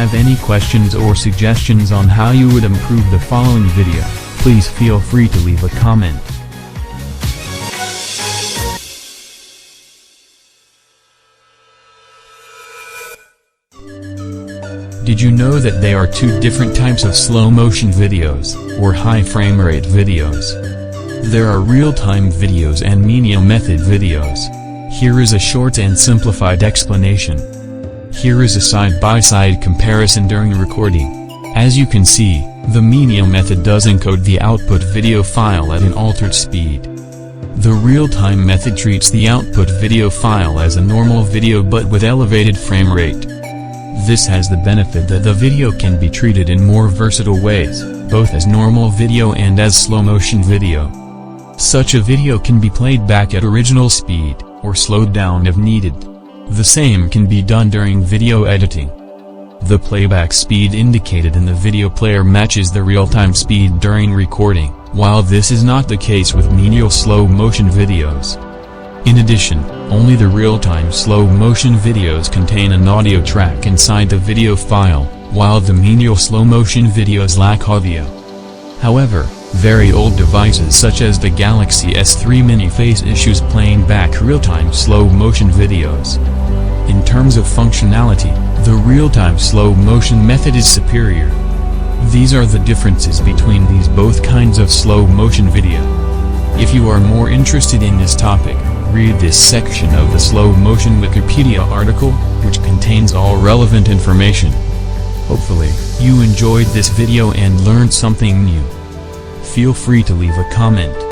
have any questions or suggestions on how you would improve the following video, please feel free to leave a comment. Did you know that there are two different types of slow motion videos, or high frame rate videos? There are real-time videos and menial method videos. Here is a short and simplified explanation. Here is a side-by-side comparison during recording. As you can see, the menial method does encode the output video file at an altered speed. The real-time method treats the output video file as a normal video but with elevated frame rate. This has the benefit that the video can be treated in more versatile ways, both as normal video and as slow-motion video. Such a video can be played back at original speed, or slowed down if needed. The same can be done during video editing. The playback speed indicated in the video player matches the real-time speed during recording, while this is not the case with menial slow-motion videos. In addition, only the real-time slow-motion videos contain an audio track inside the video file, while the menial slow-motion videos lack audio. However, very old devices such as the Galaxy S3 Mini face issues playing back real-time slow-motion videos. In terms of functionality, the real-time slow-motion method is superior. These are the differences between these both kinds of slow-motion video. If you are more interested in this topic, read this section of the slow motion Wikipedia article, which contains all relevant information. Hopefully, you enjoyed this video and learned something new. Feel free to leave a comment.